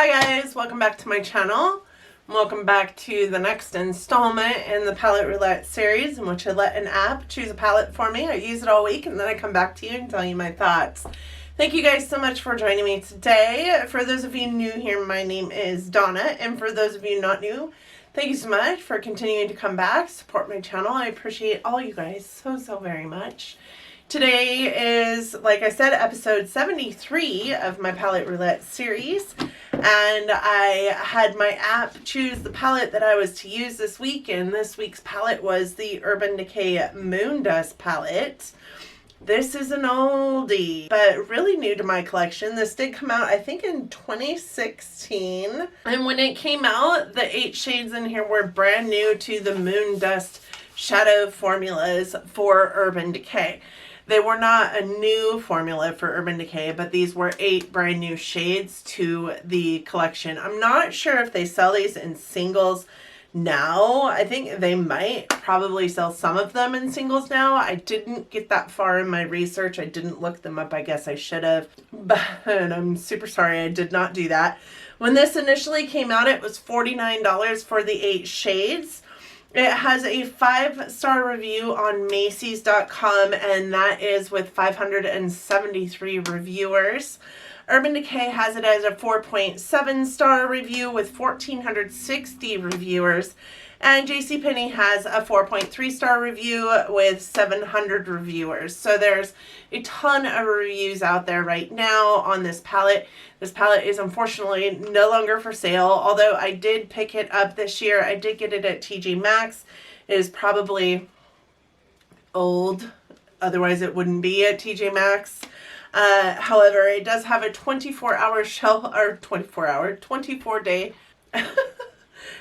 Hi guys, welcome back to my channel. Welcome back to the next installment in the Palette Roulette series in which I let an app choose a palette for me. I use it all week and then I come back to you and tell you my thoughts. Thank you guys so much for joining me today. For those of you new here, my name is Donna, and for those of you not new, thank you so much for continuing to come back, support my channel. I appreciate all you guys so very much. Today is, like I said, episode 73 of my Palette Roulette series, and I had my app choose the palette that I was to use this week, and this week's palette was the Urban Decay Moondust palette. This is an oldie, but really new to my collection. This did come out, I think, in 2016, and when it came out, the 8 shades in here were brand new to the Moondust Shadow formulas for Urban Decay. They were not a new formula for Urban Decay, but these were 8 brand new shades to the collection. I'm not sure if they sell these in singles now. I think they might probably sell some of them in singles now. I didn't get that far in my research. I didn't look them up. I guess I should have, but I'm super sorry I did not do that. When this initially came out, it was $49 for the 8 shades. It has a 5-star review on Macy's.com, and that is with 573 reviewers. Urban Decay has it as a 4.7-star review with 1,460 reviewers. And JCPenney has a 4.3-star review with 700 reviewers. So there's a ton of reviews out there right now on this palette. This palette is unfortunately no longer for sale, although I did pick it up this year. I did get it at TJ Maxx. It is probably old, otherwise it wouldn't be at TJ Maxx. However, it does have a 24-hour shelf, or 24-day.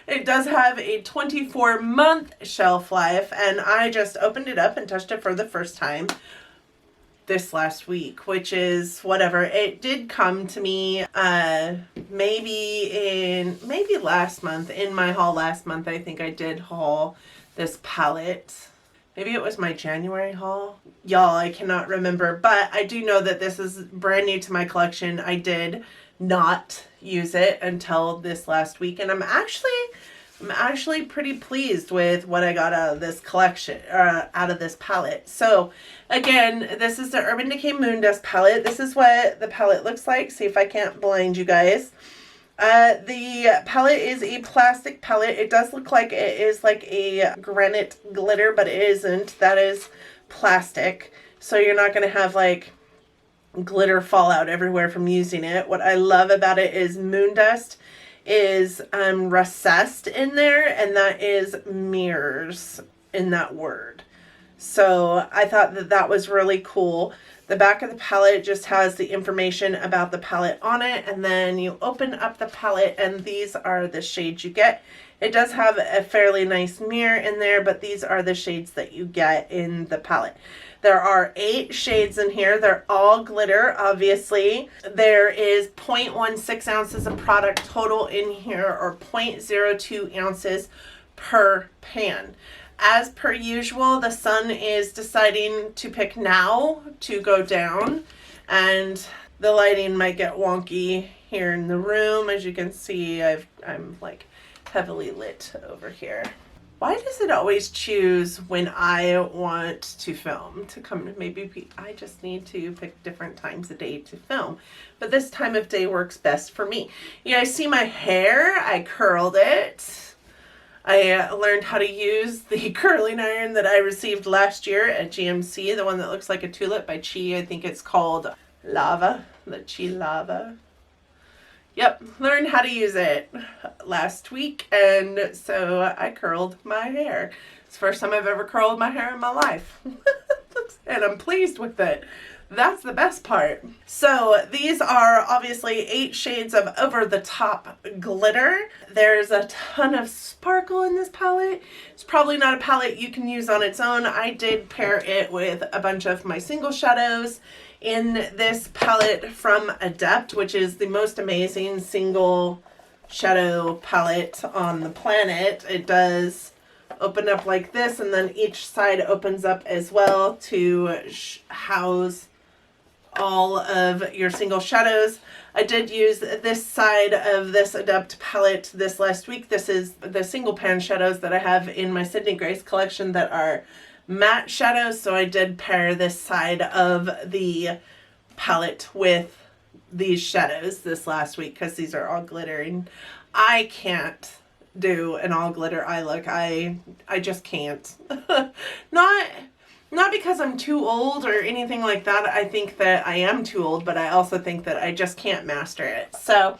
It does have a 24-month shelf life, and I just opened it up and touched it for the first time this last week, which is whatever. It did come to me maybe last month, in my haul last month. I think I did haul this palette. Maybe it was my January haul. Y'all, I cannot remember, but I do know that this is brand new to my collection. I did not use it until this last week, and I'm actually pretty pleased with what I got out of this collection, out of this palette. So again, this is the Urban Decay Moondust palette. This is what the palette looks like. See if I can't blind you guys. The palette is a plastic palette. It does look like it is like a granite glitter, but it isn't. That is plastic. So you're not going to have like glitter fall out everywhere from using it. What I love about it is Moondust is recessed in there, and that is mirrors in that word. So I thought that that was really cool. The back of the palette just has the information about the palette on it, and then you open up the palette and these are the shades you get. It does have a fairly nice mirror in there, but these are the shades that you get in the palette. There are 8 shades in here. They're all glitter, obviously. There is 0.16 ounces of product total in here, or 0.02 ounces per pan. As per usual, the sun is deciding to pick now to go down, and the lighting might get wonky here in the room. As you can see, I'm like heavily lit over here. Why does it always choose when I want to film to come? Maybe I just need to pick different times of day to film, but this time of day works best for me. You guys see my hair? I curled it. I learned how to use the curling iron that I received last year at GMC, the one that looks like a tulip by Chi. I think it's called Lava, the Chi Lava. Yep, learned how to use it last week, and so I curled my hair. It's the first time I've ever curled my hair in my life, and I'm pleased with it. That's the best part. So these are obviously 8 shades of over-the-top glitter. There's a ton of sparkle in this palette. It's probably not a palette you can use on its own. I did pair it with a bunch of my single shadows in this palette from Adept, which is the most amazing single shadow palette on the planet. It does open up like this, and then each side opens up as well to house all of your single shadows. I did use this side of this Adept palette this last week. This is the single pan shadows that I have in my Sydney Grace collection that are matte shadows. So I did pair this side of the palette with these shadows this last week because these are all glittering. I can't do an all glitter eye look. I just can't. Not because I'm too old or anything like that. I think that I am too old, but I also think that I just can't master it. So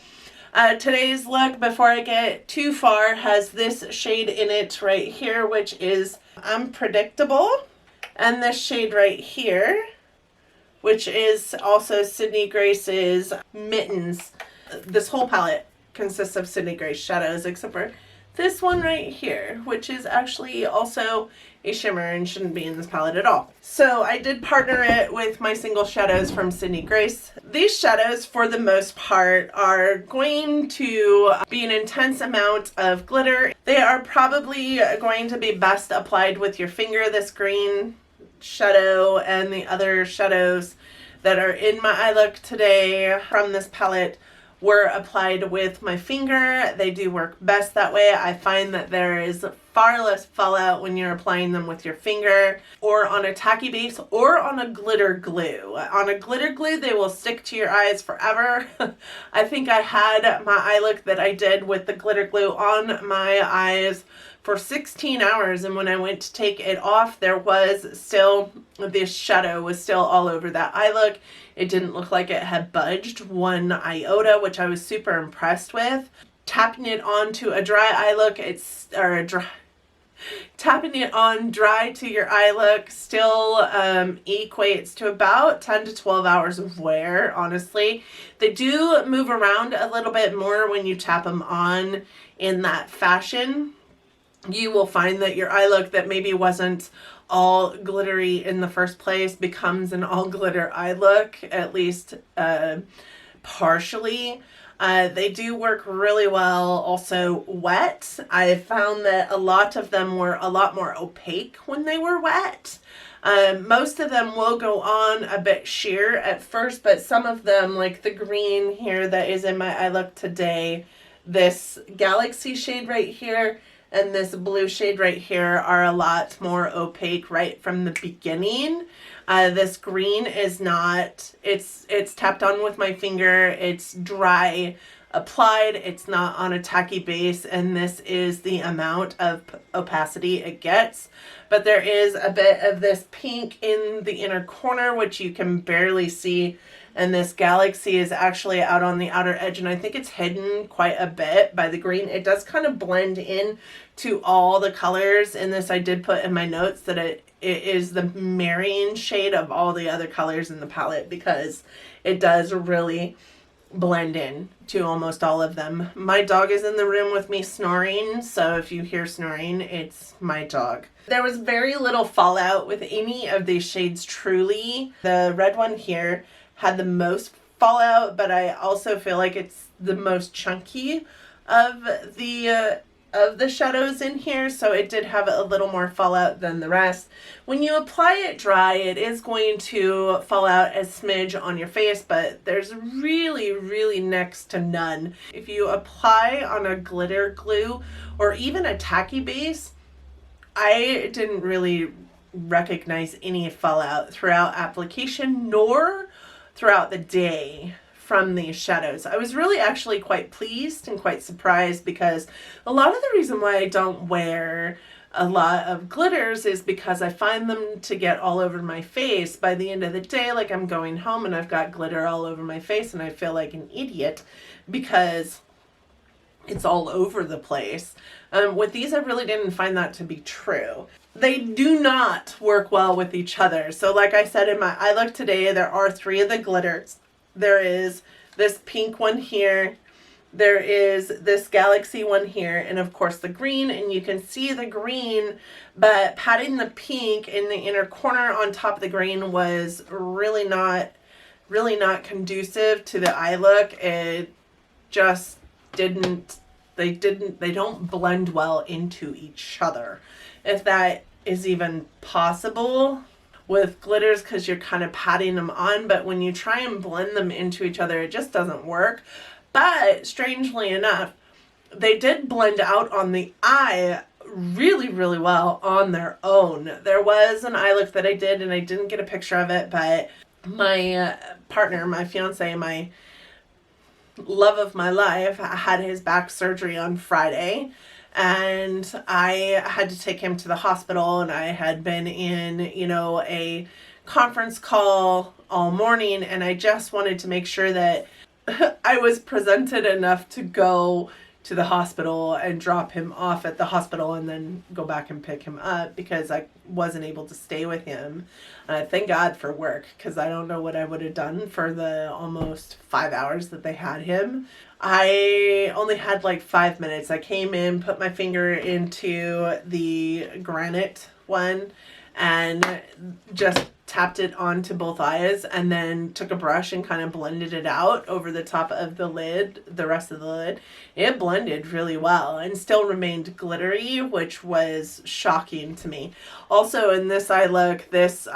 today's look, before I get too far, has this shade in it right here, which is Unpredictable. And this shade right here, which is also Sydney Grace's Mittens. This whole palette consists of Sydney Grace shadows, except for this one right here, which is actually also a shimmer and shouldn't be in this palette at all. So I did partner it with my single shadows from Sydney Grace. These shadows, for the most part, are going to be an intense amount of glitter. They are probably going to be best applied with your finger, this green shadow and the other shadows that are in my eye look today from this palette were applied with my finger. They do work best that way. I find that there is far less fallout when you're applying them with your finger or on a tacky base or on a glitter glue. On a glitter glue, they will stick to your eyes forever. I think I had my eye look that I did with the glitter glue on my eyes for 16 hours, and when I went to take it off, there was still, this shadow was still all over that eye look. It didn't look like it had budged one iota, which I was super impressed with. Tapping it onto a dry eye look, tapping it on dry to your eye look still equates to about 10 to 12 hours of wear, honestly. They do move around a little bit more when you tap them on in that fashion. You will find that your eye look that maybe wasn't all glittery in the first place becomes an all glitter eye look, at least partially. They do work really well also wet. I found that a lot of them were a lot more opaque when they were wet. Most of them will go on a bit sheer at first, but some of them, like the green here that is in my eye look today, this Galaxy shade right here, and this blue shade right here are a lot more opaque right from the beginning. This green is not, it's tapped on with my finger, it's dry applied, it's not on a tacky base, and this is the amount of opacity it gets. But there is a bit of this pink in the inner corner, which you can barely see. And this Galaxy is actually out on the outer edge, and I think it's hidden quite a bit by the green. It does kind of blend in to all the colors in this. I did put in my notes that it is the marrying shade of all the other colors in the palette because it does really blend in to almost all of them. My dog is in the room with me snoring, so if you hear snoring, it's my dog. There was very little fallout with any of these shades, truly. The red one here had the most fallout, but I also feel like it's the most chunky of the shadows in here, so it did have a little more fallout than the rest. When you apply it dry, it is going to fall out a smidge on your face, but there's really next to none. If you apply on a glitter glue or even a tacky base, I didn't really recognize any fallout throughout application nor throughout the day from these shadows. I was really actually quite pleased and quite surprised because a lot of the reason why I don't wear a lot of glitters is because I find them to get all over my face by the end of the day. Like I'm going home and I've got glitter all over my face and I feel like an idiot because it's all over the place. With these, I really didn't find that to be true. They do not work well with each other. So like I said in my eye look today, there are 3 of the glitters. There is this pink one here, there is this Galaxy one here, and of course the green, and you can see the green, but patting the pink in the inner corner on top of the green was really not conducive to the eye look. It just didn't, they don't blend well into each other, if that is even possible. with glitters because you're kind of patting them on, but when you try and blend them into each other, it just doesn't work. But strangely enough, they did blend out on the eye really, really well on their own. There was an eye look that I did, and I didn't get a picture of it, but my partner, my fiance, my love of my life, had his back surgery on Friday, and I had to take him to the hospital, and I had been in, a conference call all morning, and I just wanted to make sure that I was presented enough to go to the hospital and drop him off at the hospital and then go back and pick him up because I wasn't able to stay with him. Thank God for work, because I don't know what I would have done for the almost 5 hours that they had him. I only had like 5 minutes. I came in, put my finger into the granite one, and just tapped it onto both eyes, and then took a brush and kind of blended it out over the top of the lid, the rest of the lid. It blended really well and still remained glittery, which was shocking to me. Also, in this eye look, this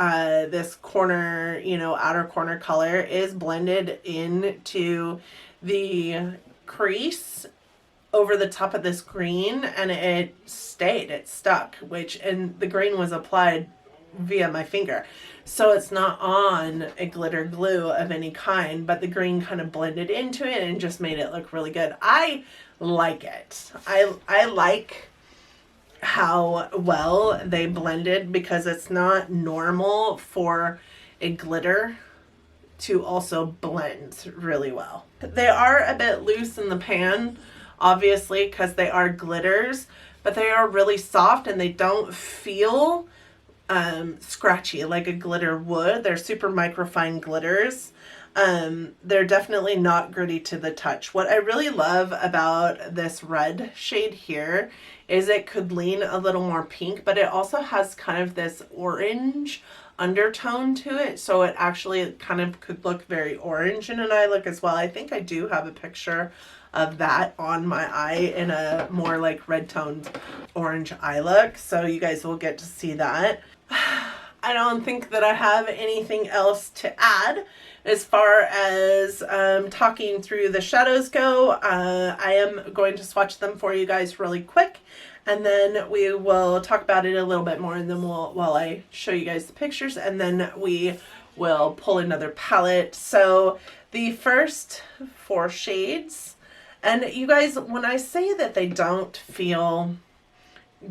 corner, outer corner color is blended into the crease over the top of this green, and it stuck, and the green was applied via my finger. So it's not on a glitter glue of any kind, but the green kind of blended into it and just made it look really good. I like it. I like how well they blended, because it's not normal for a glitter to also blend really well. They are a bit loose in the pan, obviously, because they are glitters, but they are really soft and they don't feel scratchy like a glitter would. They're super microfine glitters. They're definitely not gritty to the touch. What I really love about this red shade here is it could lean a little more pink, but it also has kind of this orange undertone to it, so it actually kind of could look very orange in an eye look as well. I think I do have a picture of that on my eye in a more like red toned orange eye look, so you guys will get to see that. I don't think that I have anything else to add as far as talking through the shadows go. I am going to swatch them for you guys really quick, and then we will talk about it a little bit more, and then while I show you guys the pictures, and then we will pull another palette. So the first 4 shades, and you guys, when I say that they don't feel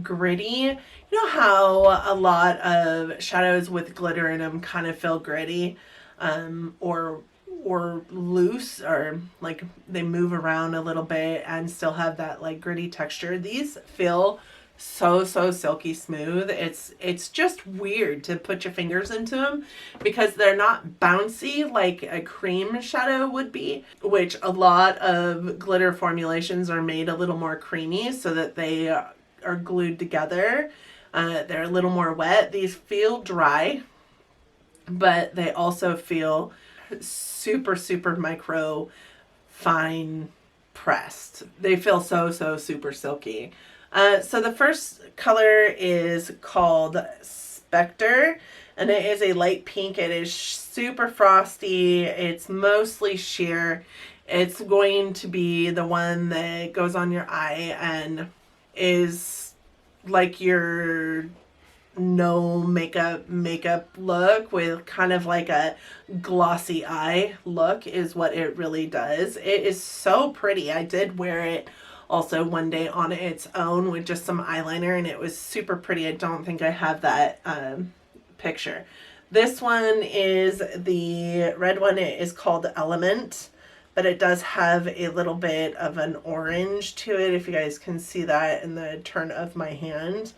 gritty, you know how a lot of shadows with glitter in them kind of feel gritty, or loose, or like they move around a little bit and still have that like gritty texture. These feel so silky smooth. It's just weird to put your fingers into them because they're not bouncy like a cream shadow would be, which a lot of glitter formulations are made a little more creamy so that they are glued together. They're a little more wet. These feel dry, but they also feel super micro fine pressed. They feel so super silky. So the first color is called Spectre, and it is a light pink. It is super frosty. It's mostly sheer. It's going to be the one that goes on your eye and is like your no makeup look with kind of like a glossy eye look is what it really does. It is so pretty. I did wear it also one day on its own with just some eyeliner, and it was super pretty. I don't think I have that picture. This one is the red one. It is called Element, but it does have a little bit of an orange to it, if you guys can see that in the turn of my hand.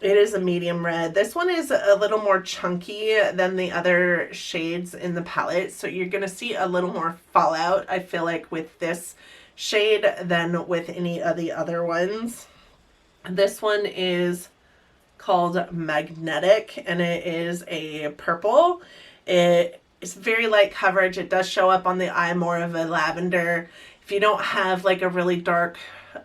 It is a medium red. This one is a little more chunky than the other shades in the palette, so you're going to see a little more fallout, I feel like, with this shade than with any of the other ones. This one is called Magnetic, and it is a purple. It's very light coverage. It does show up on the eye more of a lavender. If you don't have like a really dark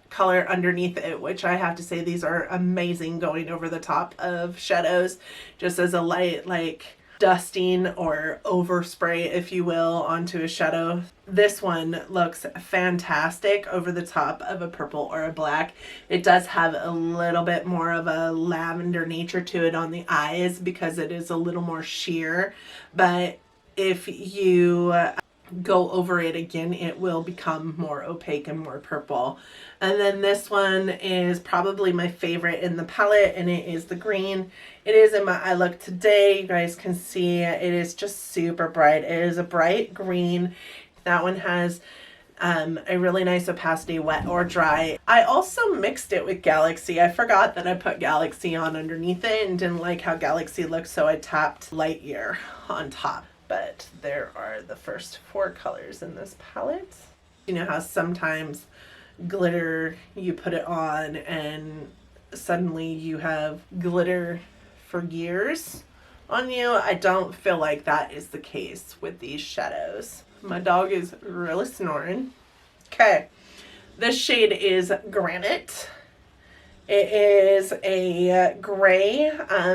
color underneath it, which I have to say these are amazing going over the top of shadows, just as a light like dusting or overspray, if you will, onto a shadow. This one looks fantastic over the top of a purple or a black. It does have a little bit more of a lavender nature to it on the eyes because it is a little more sheer, but if you go over it again, it will become more opaque and more purple. And then this one is probably my favorite in the palette, and it is the green. It is in my eye look today. You guys can see it is just super bright. It is a bright green. That one has a really nice opacity, wet or dry. I also mixed it with Galaxy. I forgot that I put Galaxy on underneath it and didn't like how Galaxy looked, so I tapped Lightyear on top. But there are the first 4 colors in this palette. You know how sometimes glitter, you put it on and suddenly you have glitter for years on you? I don't feel like that is the case with these shadows. My dog is really snoring. Okay, this shade is Granite. It is a gray,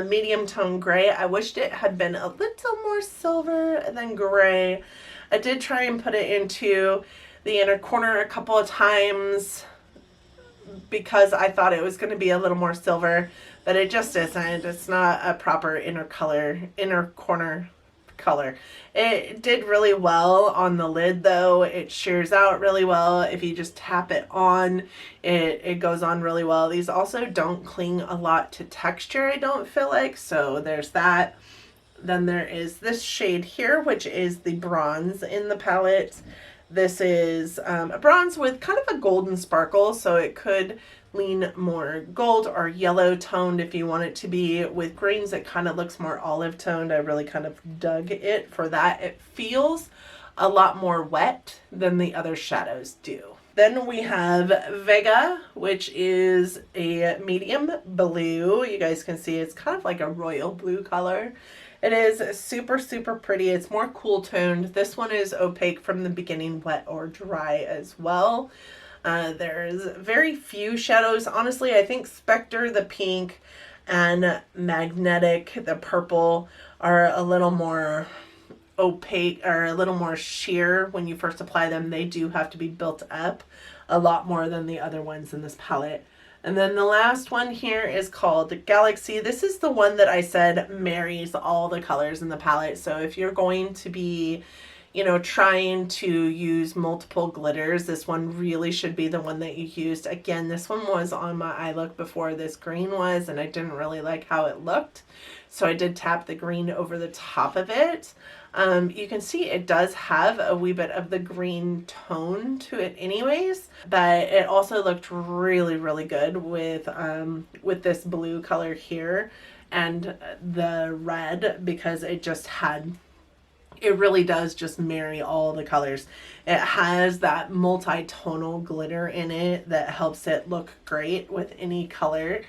medium tone gray. I wished it had been a little more silver than gray. I did try and put it into the inner corner a couple of times because I thought it was going to be a little more silver, but it just isn't. It's not a proper inner corner color. It did really well on the lid though. It shears out really well. If you just tap it on, it goes on really well. These also don't cling a lot to texture, I don't feel like, so there's that. Then there is this shade here, which is the bronze in the palette. This is a bronze with kind of a golden sparkle, so it could lean more gold or yellow toned if you want it to be. With greens, it kind of looks more olive toned. I really kind of dug it for that. It feels a lot more wet than the other shadows do. Then we have Vega, which is a medium blue. You guys can see it's kind of like a royal blue color. It is super, super pretty. It's more cool toned. This one is opaque from the beginning, wet or dry as well. There's very few shadows. Honestly, I think Spectre, the pink, and Magnetic, the purple, are a little more opaque or a little more sheer when you first apply them. They do have to be built up a lot more than the other ones in this palette. And then the last one here is called Galaxy. This is the one that I said marries all the colors in the palette. So if you're going to be, you know, trying to use multiple glitters, this one really should be the one that you used. Again, this one was on my eye look before this green was, and I didn't really like how it looked. So I did tap the green over the top of it. You can see it does have a wee bit of the green tone to it anyways, but it also looked really, really good with this blue color here and the red, because it just had, it really does just marry all the colors. It has that multi-tonal glitter in it that helps it look great with any color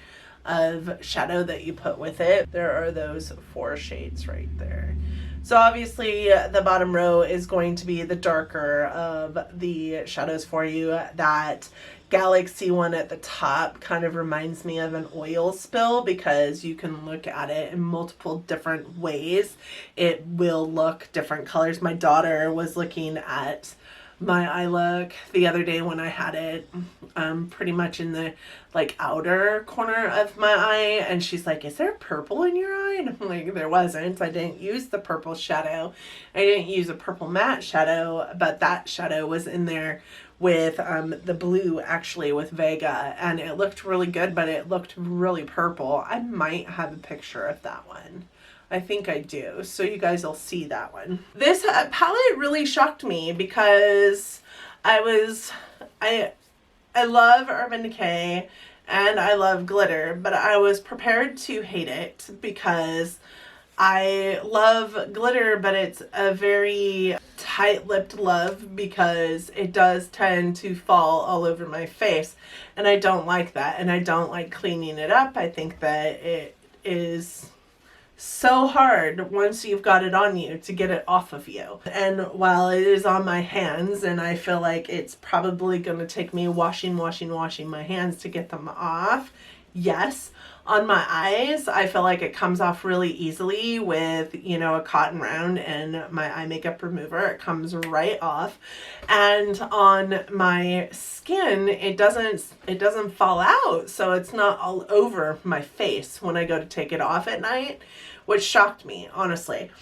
of shadow that you put with it. There are those 4 shades right there. So obviously the bottom row is going to be the darker of the shadows for you. That Galaxy one at the top kind of reminds me of an oil spill because you can look at it in multiple different ways. It will look different colors. My daughter was looking at my eye look the other day when I had it pretty much in the like outer corner of my eye, and she's like, is there purple in your eye? And I'm like, there wasn't. I didn't use the purple shadow. I didn't use a purple matte shadow, but that shadow was in there with the blue, actually, with Vega, and it looked really good, but it looked really purple. I might have a picture of that one. I think I do, so you guys will see that one. This palette really shocked me because I love Urban Decay and I love glitter, but I was prepared to hate it because I love glitter, but it's a very tight-lipped love because it does tend to fall all over my face, and I don't like that, and I don't like cleaning it up. I think that it is so hard once you've got it on you to get it off of you. And while it is on my hands and I feel like it's probably going to take me washing my hands to get them off, yes. On my eyes, I feel like it comes off really easily with, you know, a cotton round and my eye makeup remover. It comes right off. And on my skin, it doesn't fall out, so it's not all over my face when I go to take it off at night, which shocked me, honestly.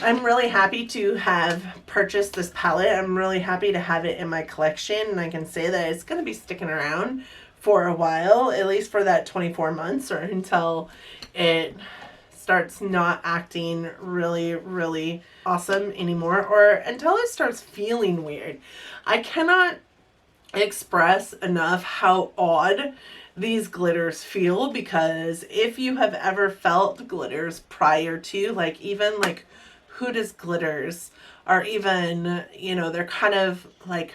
I'm really happy to have purchased this palette. I'm really happy to have it in my collection, and I can say that it's going to be sticking around for a while, at least for that 24 months or until it starts not acting really, really awesome anymore, or until it starts feeling weird. I cannot express enough how odd these glitters feel, because if you have ever felt glitters prior to, like even like Huda's glitters, or even, you know, they're kind of like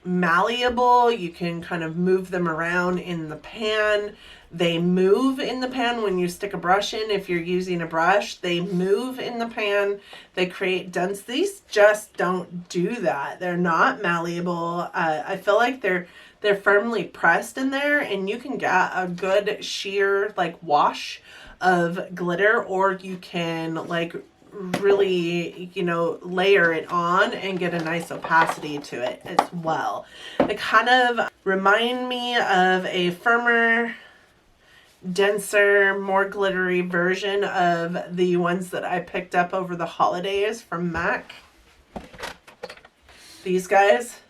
malleable. You can kind of move them around in the pan. They move in the pan when you stick a brush in. If you're using a brush, they move in the pan. They create dents. These just don't do that. They're not malleable. I feel like they're firmly pressed in there, and you can get a good sheer like wash of glitter, or you can like really, you know, layer it on and get a nice opacity to it as well. They kind of remind me of a firmer, denser, more glittery version of the ones that I picked up over the holidays from MAC. These guys,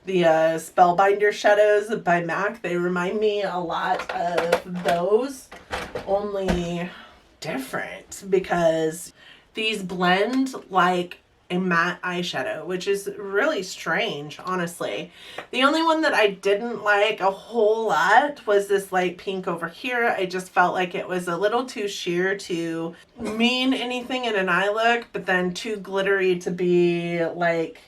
the Spellbinder Shadows by MAC, they remind me a lot of those, only different, because these blend like a matte eyeshadow, which is really strange, honestly. The only one that I didn't like a whole lot was this light pink over here. I just felt like it was a little too sheer to mean anything in an eye look, but then too glittery to be like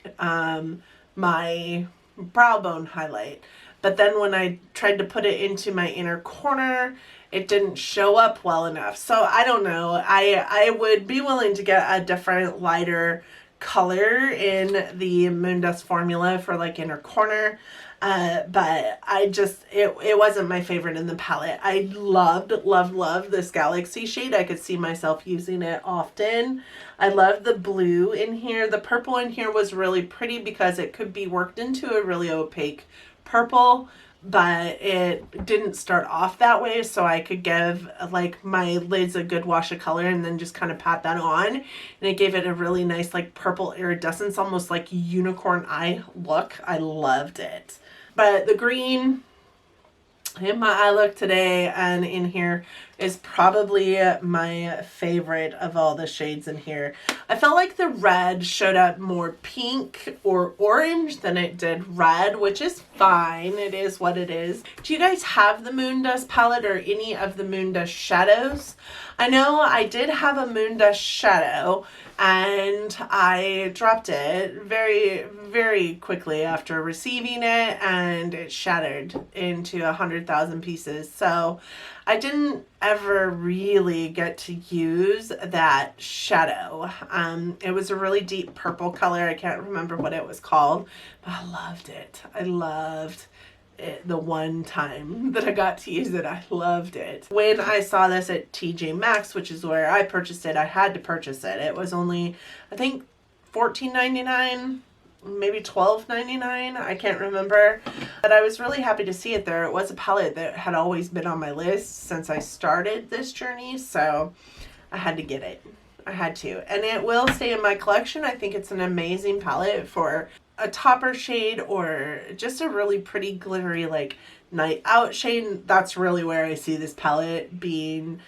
my brow bone highlight. But then when I tried to put it into my inner corner, it didn't show up well enough. So I don't know. I would be willing to get a different lighter color in the Moondust formula for like inner corner. But I just, it wasn't my favorite in the palette. I loved this Galaxy shade. I could see myself using it often. I loved the blue in here. The purple in here was really pretty because it could be worked into a really opaque purple, but it didn't start off that way, so I could give like my lids a good wash of color and then just kind of pat that on, and it gave it a really nice like purple iridescence, almost like unicorn eye look. I loved it. But the green in my eye look today and in here is probably my favorite of all the shades in here. I felt like the red showed up more pink or orange than it did red, which is fine. It is what it is. Do you guys have the Moondust palette or any of the Moondust shadows? I know I did have a Moondust shadow and I dropped it very, very quickly after receiving it, and it shattered into 100,000 pieces. So I didn't ever really get to use that shadow. It was a really deep purple color. I can't remember what it was called, but I loved it. I loved it. The one time that I got to use it, I loved it. When I saw this at TJ Maxx, which is where I purchased it, I had to purchase it. It was only, I think, $14.99, maybe $12.99. I can't remember, but I was really happy to see it there. It was a palette that had always been on my list since I started this journey, so I had to get it. I had to, and it will stay in my collection. I think it's an amazing palette for a topper shade or just a really pretty glittery like night out shade. That's really where I see this palette being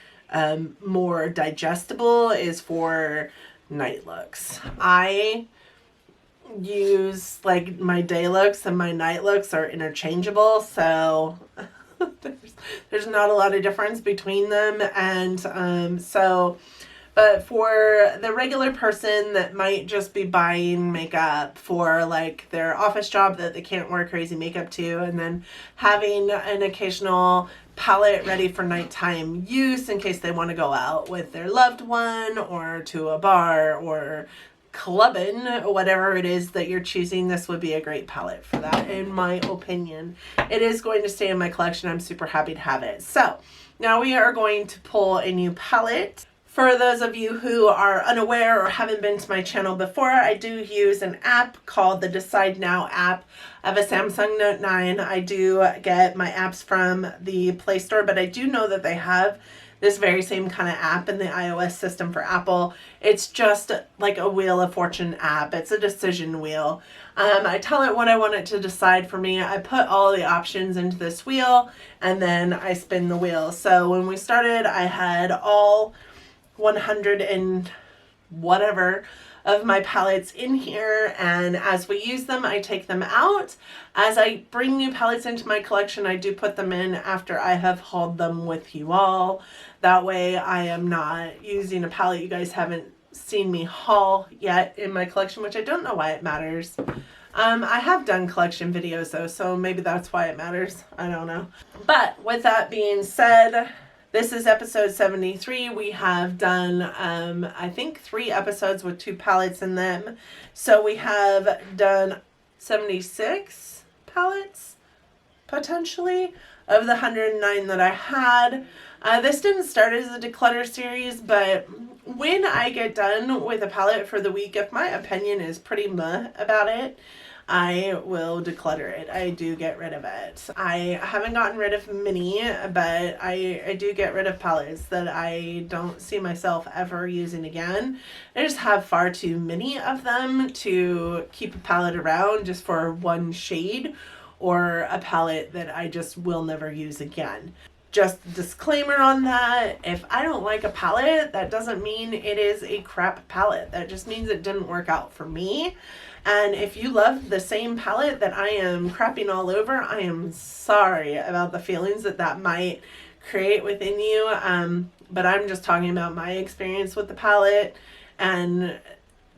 more digestible, is for night looks. I use like my day looks and my night looks are interchangeable, so there's not a lot of difference between them, and so But for the regular person that might just be buying makeup for like their office job that they can't wear crazy makeup to, and then having an occasional palette ready for nighttime use in case they want to go out with their loved one or to a bar or clubbing, whatever it is that you're choosing, this would be a great palette for that, in my opinion. It is going to stay in my collection. I'm super happy to have it. So now we are going to pull a new palette. For those of you who are unaware or haven't been to my channel before, I do use an app called the Decide Now app. I have a Samsung Note 9. I do get my apps from the Play Store, but I do know that they have this very same kind of app in the iOS system for Apple. It's just like a Wheel of Fortune app. It's a decision wheel. I tell it what I want it to decide for me. I put all the options into this wheel and then I spin the wheel. So when we started, I had all 100 and whatever of my palettes in here, and as we use them I take them out. As I bring new palettes into my collection, I do put them in after I have hauled them with you all. That way I am not using a palette you guys haven't seen me haul yet in my collection, which I don't know why it matters. I have done collection videos though, so maybe that's why it matters. I don't know. But with that being said, this is episode 73. We have done, I think 3 episodes with 2 palettes in them. So we have done 76 palettes, potentially, of the 109 that I had. This didn't start as a declutter series, but when I get done with a palette for the week, if my opinion is pretty meh about it, I will declutter it. I do get rid of it. I haven't gotten rid of many, but I do get rid of palettes that I don't see myself ever using again. I just have far too many of them to keep a palette around just for one shade or a palette that I just will never use again. Just a disclaimer on that, if I don't like a palette, that doesn't mean it is a crap palette. That just means it didn't work out for me. And if you love the same palette that I am crapping all over, I am sorry about the feelings that that might create within you. But I'm just talking about my experience with the palette, and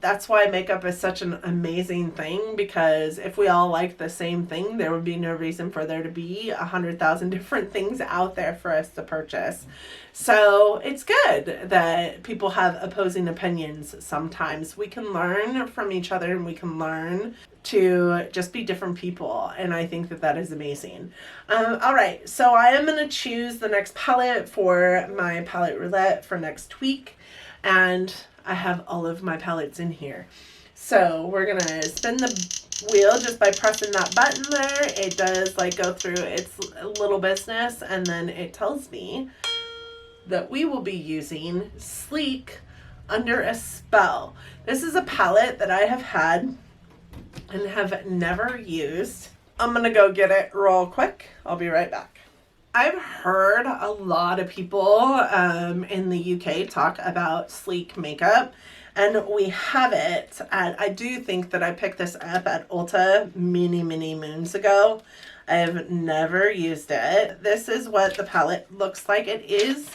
that's why makeup is such an amazing thing, because if we all like the same thing, there would be no reason for there to be 100,000 different things out there for us to purchase. So it's good that people have opposing opinions sometimes. We can learn from each other and we can learn to just be different people, and I think that that is amazing. All right, so I am going to choose the next palette for my Palette Roulette for next week, and I have all of my palettes in here. So we're going to spin the wheel just by pressing that button there. It does like go through its little business, and then it tells me that we will be using Sleek Under a Spell. This is a palette that I have had and have never used. I'm going to go get it real quick. I'll be right back. I've heard a lot of people in the UK talk about Sleek makeup, and we have it at, I do think that I picked this up at Ulta many moons ago. I have never used it. This is what the palette looks like. It is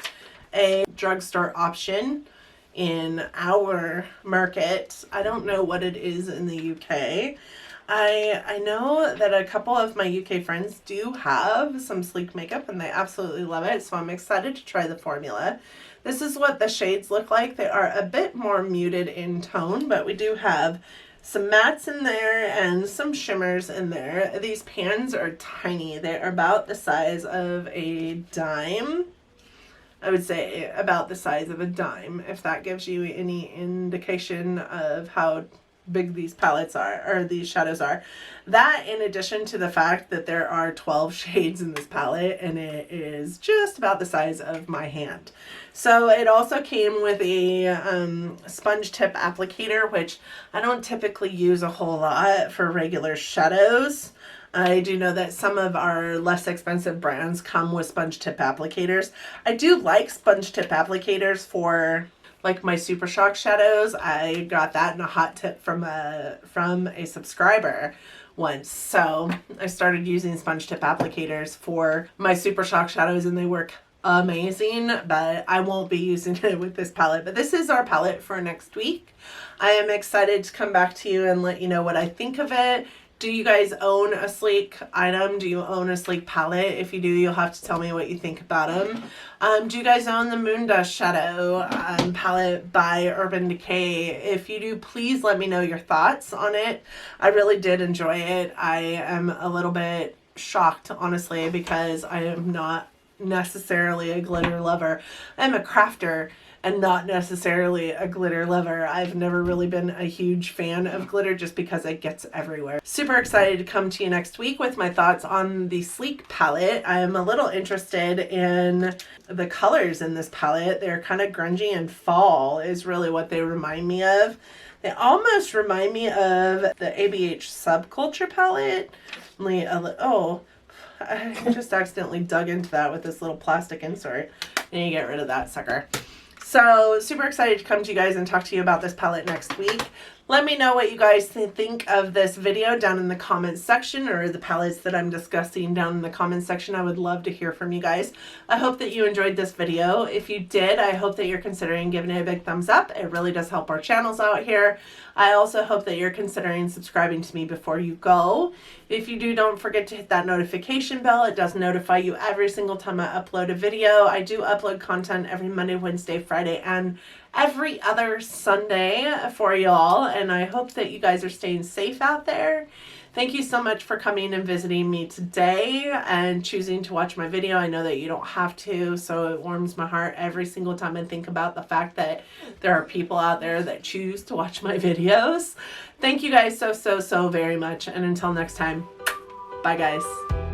a drugstore option in our market. I don't know what it is in the UK. I know that a couple of my UK friends do have some Sleek makeup and they absolutely love it, so I'm excited to try the formula. This is what the shades look like. They are a bit more muted in tone, but we do have some mattes in there and some shimmers in there. These pans are tiny. They are about the size of a dime. I would say about the size of a dime, if that gives you any indication of how big these palettes are, or these shadows are. That, in addition to the fact that there are 12 shades in this palette, and it is just about the size of my hand. So it also came with a sponge tip applicator, which I don't typically use a whole lot for regular shadows. I do know that some of our less expensive brands come with sponge tip applicators. I do like sponge tip applicators for like my Super Shock shadows. I got that in a hot tip from a subscriber once. So I started using sponge tip applicators for my Super Shock shadows, and they work amazing, but I won't be using it with this palette. But this is our palette for next week. I am excited to come back to you and let you know what I think of it. Do you guys own a sleek item? Do you own a sleek palette? If you do, you'll have to tell me what you think about them. Do you guys own the Moondust Shadow palette by Urban Decay? If you do, please let me know your thoughts on it. I really did enjoy it. I am a little bit shocked, honestly, because I am not necessarily a glitter lover. I'm a crafter and not necessarily a glitter lover. I've never really been a huge fan of glitter just because it gets everywhere. Super excited to come to you next week with my thoughts on the Sleek palette. I am a little interested in the colors in this palette. They're kind of grungy and fall is really what they remind me of. They almost remind me of the ABH Subculture palette. Oh, I just accidentally dug into that with this little plastic insert. And you get rid of that sucker. So super excited to come to you guys and talk to you about this palette next week. Let me know what you guys think of this video down in the comments section, or the palettes that I'm discussing down in the comments section. I would love to hear from you guys. I hope that you enjoyed this video. If you did, I hope that you're considering giving it a big thumbs up. It really does help our channels out here. I also hope that you're considering subscribing to me before you go. If you do, don't forget to hit that notification bell. It does notify you every single time I upload a video. I do upload content every Monday, Wednesday, Friday, and every other Sunday for y'all, and I hope that you guys are staying safe out there. Thank you so much for coming and visiting me today and choosing to watch my video. I know that you don't have to, so it warms my heart every single time I think about the fact that there are people out there that choose to watch my videos. Thank you guys so very much, and until next time, bye guys.